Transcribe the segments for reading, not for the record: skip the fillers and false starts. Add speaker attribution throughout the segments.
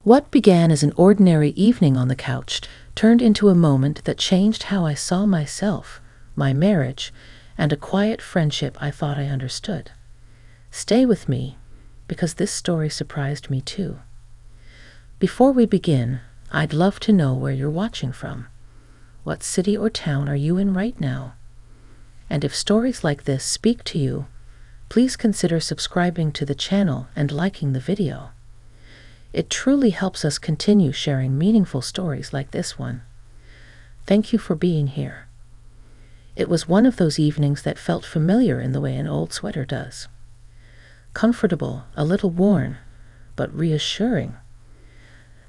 Speaker 1: What began as an ordinary evening on the couch turned into a moment that changed how I saw myself, my marriage, and a quiet friendship I thought I understood. Stay with me, because this story surprised me too. Before we begin, I'd love to know where you're watching from. What city or town are you in right now? And if stories like this speak to you, please consider subscribing to the channel and liking the video. It truly helps us continue sharing meaningful stories like this one. Thank you for being here. It was one of those evenings that felt familiar in the way an old sweater does. Comfortable, a little worn, but reassuring.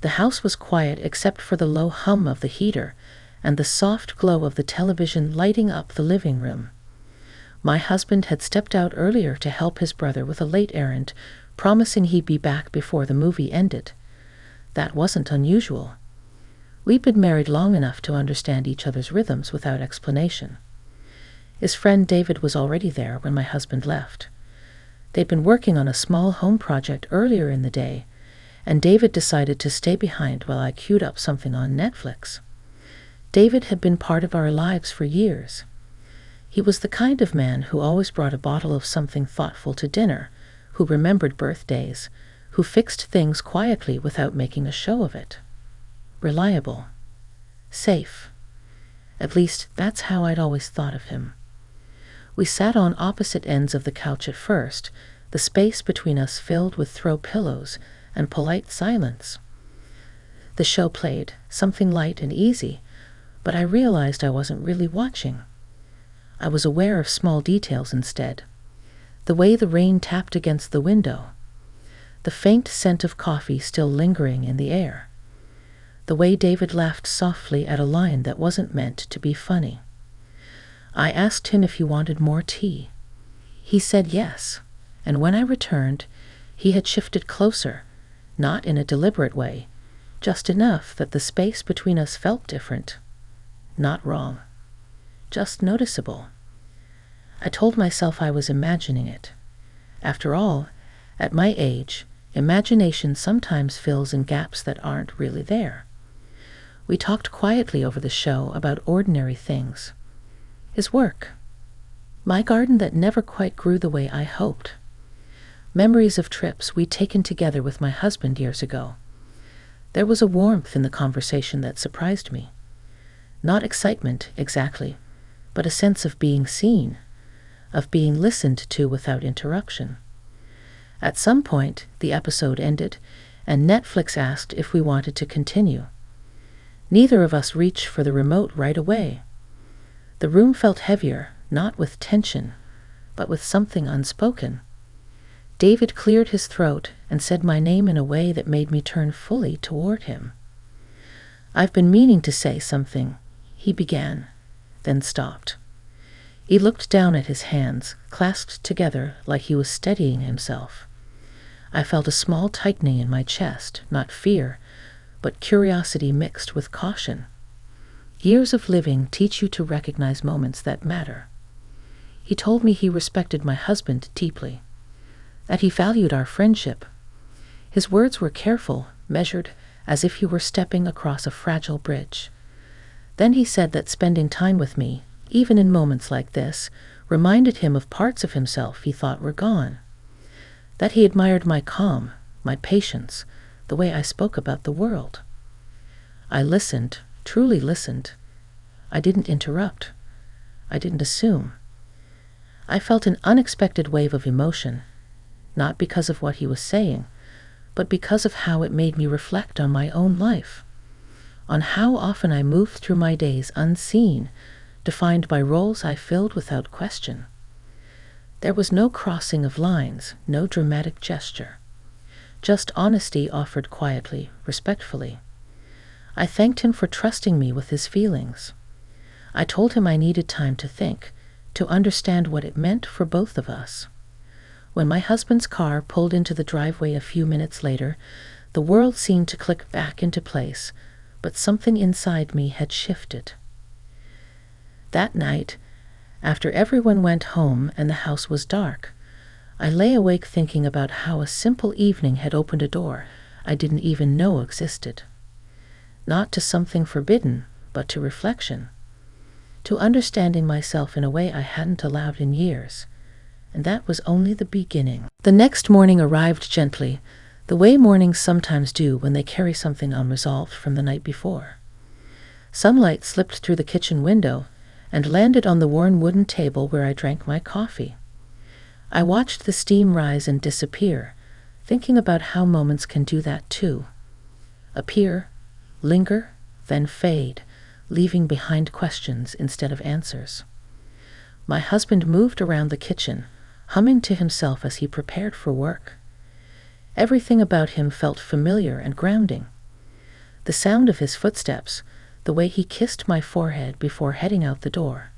Speaker 1: The house was quiet except for the low hum of the heater and the soft glow of the television lighting up the living room. My husband had stepped out earlier to help his brother with a late errand, promising he'd be back before the movie ended. That wasn't unusual. We'd been married long enough to understand each other's rhythms without explanation. His friend David was already there when my husband left. They'd been working on a small home project earlier in the day, and David decided to stay behind while I queued up something on Netflix. David had been part of our lives for years. He was the kind of man who always brought a bottle of something thoughtful to dinner, who remembered birthdays, who fixed things quietly without making a show of it. Reliable. Safe. At least, that's how I'd always thought of him. We sat on opposite ends of the couch at first, the space between us filled with throw pillows and polite silence. The show played, something light and easy, but I realized I wasn't really watching. I was aware of small details instead. The way the rain tapped against the window. The faint scent of coffee still lingering in the air. The way David laughed softly at a line that wasn't meant to be funny. I asked him if he wanted more tea. He said yes, and when I returned, he had shifted closer, not in a deliberate way, just enough that the space between us felt different. Not wrong. Just noticeable. I told myself I was imagining it. After all, at my age, imagination sometimes fills in gaps that aren't really there. We talked quietly over the show about ordinary things. His work. My garden that never quite grew the way I hoped. Memories of trips we'd taken together with my husband years ago. There was a warmth in the conversation that surprised me. Not excitement, exactly, but a sense of being seen, of being listened to without interruption. At some point, the episode ended, and Netflix asked if we wanted to continue. Neither of us reached for the remote right away. The room felt heavier, not with tension, but with something unspoken. David cleared his throat and said my name in a way that made me turn fully toward him. "I've been meaning to say something," he began, then stopped. He looked down at his hands, clasped together like he was steadying himself. I felt a small tightening in my chest, not fear, but curiosity mixed with caution. Years of living teach you to recognize moments that matter. He told me he respected my husband deeply, that he valued our friendship. His words were careful, measured, as if he were stepping across a fragile bridge. Then he said that spending time with me, even in moments like this, reminded him of parts of himself he thought were gone. That he admired my calm, my patience, the way I spoke about the world. I listened, truly listened. I didn't interrupt. I didn't assume. I felt an unexpected wave of emotion, not because of what he was saying, but because of how it made me reflect on my own life, on how often I moved through my days unseen, defined by roles I filled without question. There was no crossing of lines, no dramatic gesture. Just honesty offered quietly, respectfully. I thanked him for trusting me with his feelings. I told him I needed time to think, to understand what it meant for both of us. When my husband's car pulled into the driveway a few minutes later, the world seemed to click back into place, but something inside me had shifted. That night, after everyone went home and the house was dark, I lay awake thinking about how a simple evening had opened a door I didn't even know existed. Not to something forbidden, but to reflection. To understanding myself in a way I hadn't allowed in years. And that was only the beginning. The next morning arrived gently, the way mornings sometimes do when they carry something unresolved from the night before. Sunlight slipped through the kitchen window and landed on the worn wooden table where I drank my coffee. I watched the steam rise and disappear, thinking about how moments can do that too. Appear, linger, then fade, leaving behind questions instead of answers. My husband moved around the kitchen, humming to himself as he prepared for work. Everything about him felt familiar and grounding. The sound of his footsteps, the way he kissed my forehead before heading out the door.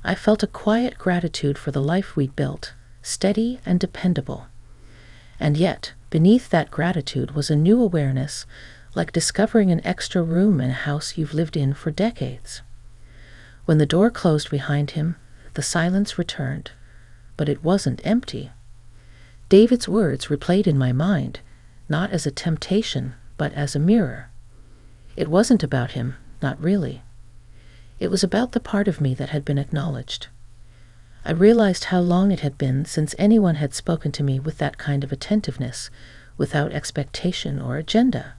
Speaker 1: I felt a quiet gratitude for the life we'd built, steady and dependable. And yet, beneath that gratitude was a new awareness, like discovering an extra room in a house you've lived in for decades. When the door closed behind him, the silence returned, but it wasn't empty. David's words replayed in my mind, not as a temptation, but as a mirror. It wasn't about him, not really. It was about the part of me that had been acknowledged. I realized how long it had been since anyone had spoken to me with that kind of attentiveness, without expectation or agenda.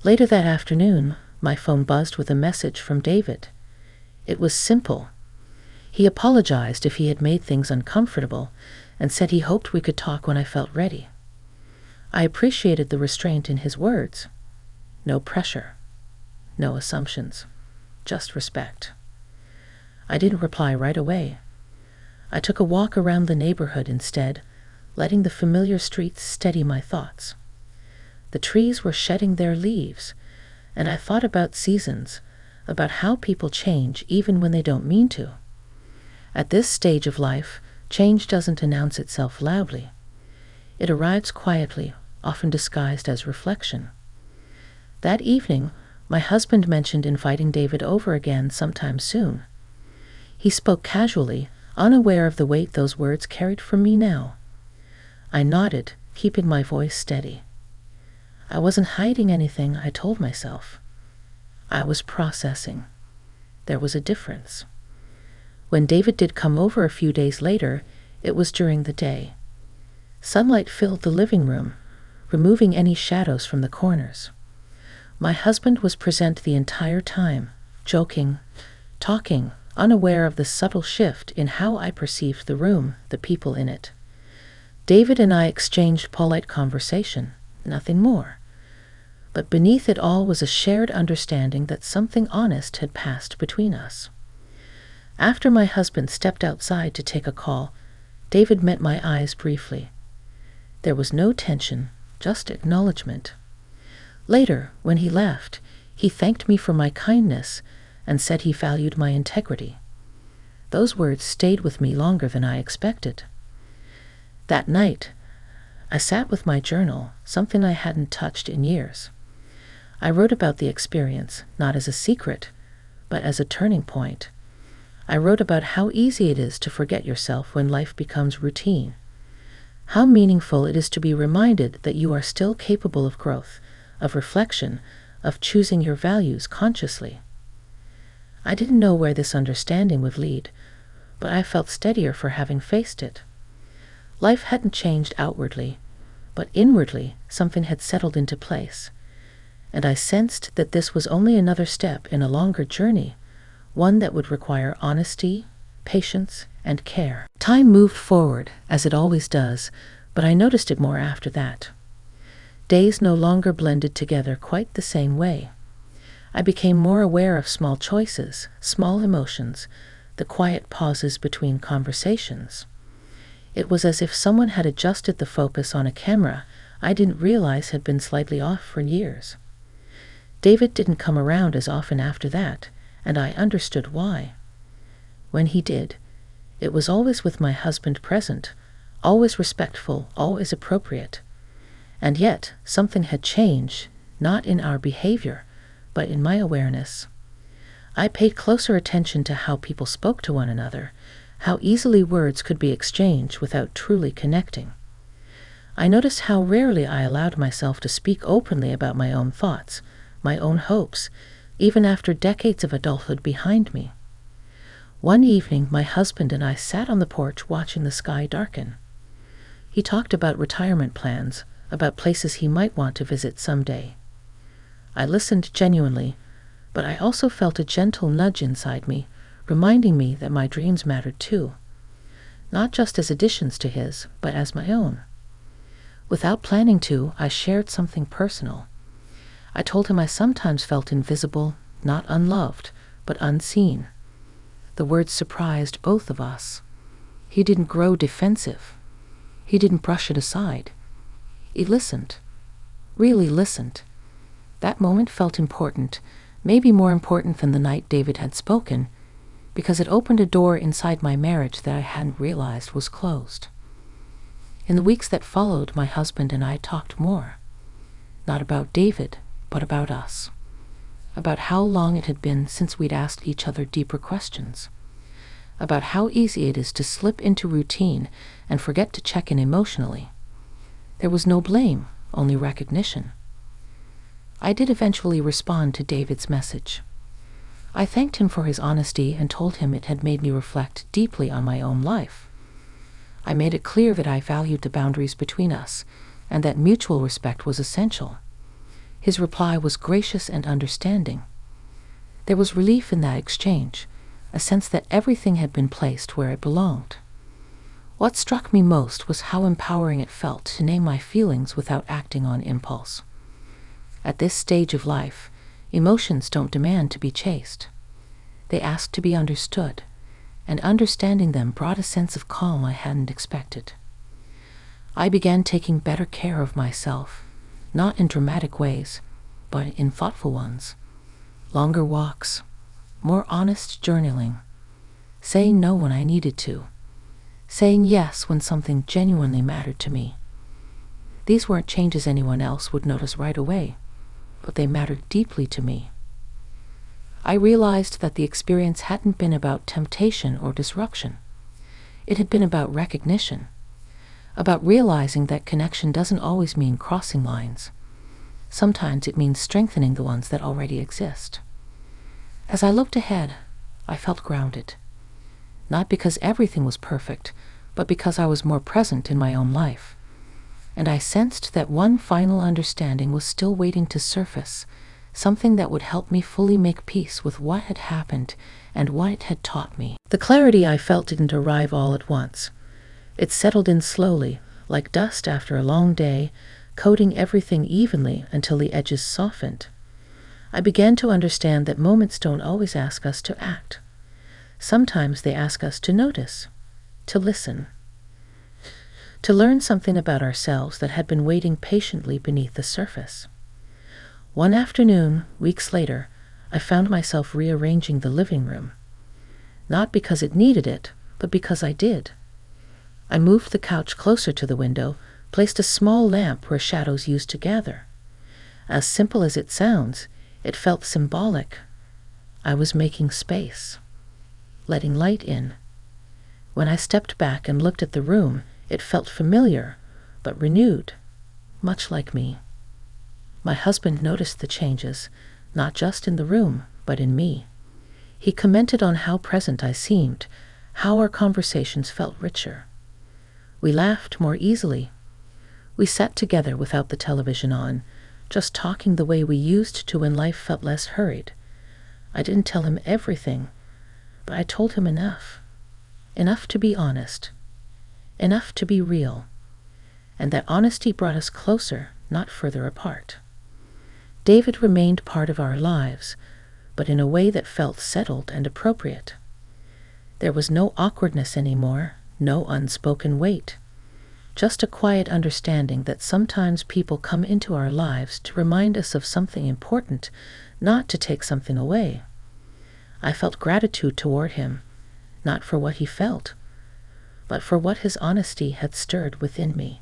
Speaker 1: Later that afternoon, my phone buzzed with a message from David. It was simple. He apologized if he had made things uncomfortable and said he hoped we could talk when I felt ready. I appreciated the restraint in his words. No pressure. No assumptions. Just respect. I didn't reply right away. I took a walk around the neighborhood instead, letting the familiar streets steady my thoughts. The trees were shedding their leaves, and I thought about seasons, about how people change even when they don't mean to. At this stage of life, change doesn't announce itself loudly. It arrives quietly, often disguised as reflection. That evening, my husband mentioned inviting David over again sometime soon. He spoke casually, unaware of the weight those words carried for me now. I nodded, keeping my voice steady. I wasn't hiding anything, I told myself. I was processing. There was a difference. When David did come over a few days later, it was during the day. Sunlight filled the living room, removing any shadows from the corners. My husband was present the entire time, joking, talking, unaware of the subtle shift in how I perceived the room, the people in it. David and I exchanged polite conversation, nothing more. But beneath it all was a shared understanding that something honest had passed between us. After my husband stepped outside to take a call, David met my eyes briefly. There was no tension, just acknowledgement. Later, when he left, he thanked me for my kindness and said he valued my integrity. Those words stayed with me longer than I expected. That night, I sat with my journal, something I hadn't touched in years. I wrote about the experience, not as a secret, but as a turning point. I wrote about how easy it is to forget yourself when life becomes routine. How meaningful it is to be reminded that you are still capable of growth, of reflection, of choosing your values consciously. I didn't know where this understanding would lead, but I felt steadier for having faced it. Life hadn't changed outwardly, but inwardly something had settled into place, and I sensed that this was only another step in a longer journey, one that would require honesty, patience, and care. Time moved forward, as it always does, but I noticed it more after that. Days no longer blended together quite the same way. I became more aware of small choices, small emotions, the quiet pauses between conversations. It was as if someone had adjusted the focus on a camera I didn't realize had been slightly off for years. David didn't come around as often after that, and I understood why. When he did, it was always with my husband present, always respectful, always appropriate. And yet, something had changed, not in our behavior, but in my awareness. I paid closer attention to how people spoke to one another, how easily words could be exchanged without truly connecting. I noticed how rarely I allowed myself to speak openly about my own thoughts, my own hopes, even after decades of adulthood behind me. One evening, my husband and I sat on the porch watching the sky darken. He talked about retirement plans, about places he might want to visit someday. I listened genuinely, but I also felt a gentle nudge inside me, reminding me that my dreams mattered too, not just as additions to his, but as my own. Without planning to, I shared something personal. I told him I sometimes felt invisible, not unloved, but unseen. The words surprised both of us. He didn't grow defensive. He didn't brush it aside. He listened. Really listened. That moment felt important, maybe more important than the night David had spoken, because it opened a door inside my marriage that I hadn't realized was closed. In the weeks that followed, my husband and I talked more. Not about David, but about us. About how long it had been since we'd asked each other deeper questions. About how easy it is to slip into routine and forget to check in emotionally. There was no blame, only recognition. I did eventually respond to David's message. I thanked him for his honesty and told him it had made me reflect deeply on my own life. I made it clear that I valued the boundaries between us and that mutual respect was essential. His reply was gracious and understanding. There was relief in that exchange, a sense that everything had been placed where it belonged. What struck me most was how empowering it felt to name my feelings without acting on impulse. At this stage of life, emotions don't demand to be chased. They ask to be understood, and understanding them brought a sense of calm I hadn't expected. I began taking better care of myself, not in dramatic ways, but in thoughtful ones. Longer walks, more honest journaling, saying no when I needed to, saying yes when something genuinely mattered to me. These weren't changes anyone else would notice right away, but they mattered deeply to me. I realized that the experience hadn't been about temptation or disruption. It had been about recognition, about realizing that connection doesn't always mean crossing lines. Sometimes it means strengthening the ones that already exist. As I looked ahead, I felt grounded. Not because everything was perfect, but because I was more present in my own life. And I sensed that one final understanding was still waiting to surface, something that would help me fully make peace with what had happened and what it had taught me. The clarity I felt didn't arrive all at once. It settled in slowly, like dust after a long day, coating everything evenly until the edges softened. I began to understand that moments don't always ask us to act. Sometimes they ask us to notice, to listen, to learn something about ourselves that had been waiting patiently beneath the surface. One afternoon, weeks later, I found myself rearranging the living room. Not because it needed it, but because I did. I moved the couch closer to the window, placed a small lamp where shadows used to gather. As simple as it sounds, it felt symbolic. I was making space, letting light in. When I stepped back and looked at the room, it felt familiar, but renewed, much like me. My husband noticed the changes, not just in the room, but in me. He commented on how present I seemed, how our conversations felt richer. We laughed more easily. We sat together without the television on, just talking the way we used to when life felt less hurried. I didn't tell him everything, but I told him enough. Enough to be honest. Enough to be real. And that honesty brought us closer, not further apart. David remained part of our lives, but in a way that felt settled and appropriate. There was no awkwardness anymore, no unspoken weight. Just a quiet understanding that sometimes people come into our lives to remind us of something important, not to take something away. I felt gratitude toward him, not for what he felt, but for what his honesty had stirred within me.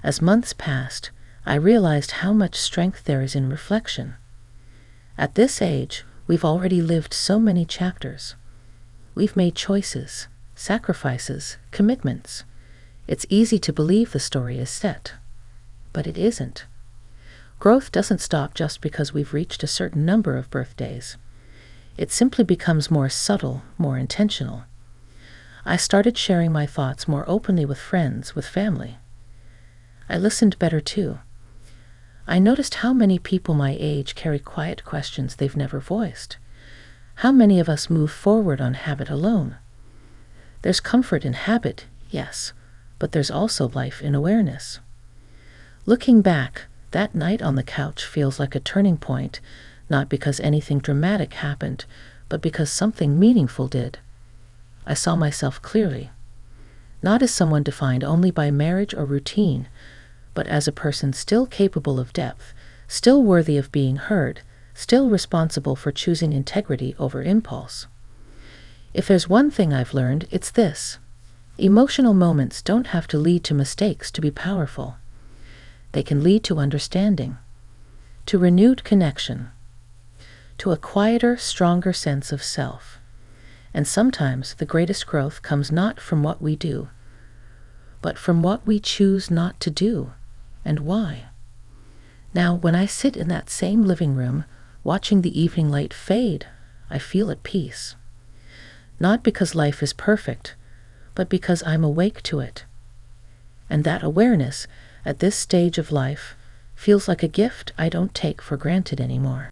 Speaker 1: As months passed, I realized how much strength there is in reflection. At this age, we've already lived so many chapters. We've made choices, sacrifices, commitments. It's easy to believe the story is set, but it isn't. Growth doesn't stop just because we've reached a certain number of birthdays. It simply becomes more subtle, more intentional. I started sharing my thoughts more openly with friends, with family. I listened better too. I noticed how many people my age carry quiet questions they've never voiced. How many of us move forward on habit alone? There's comfort in habit, yes, but there's also life in awareness. Looking back, that night on the couch feels like a turning point, not because anything dramatic happened, but because something meaningful did. I saw myself clearly, not as someone defined only by marriage or routine, but as a person still capable of depth, still worthy of being heard, still responsible for choosing integrity over impulse. If there's one thing I've learned, it's this. Emotional moments don't have to lead to mistakes to be powerful. They can lead to understanding, to renewed connection, to a quieter, stronger sense of self. And sometimes the greatest growth comes not from what we do, but from what we choose not to do, and why. Now, when I sit in that same living room, watching the evening light fade, I feel at peace. Not because life is perfect, but because I'm awake to it. And that awareness, at this stage of life, feels like a gift I don't take for granted anymore.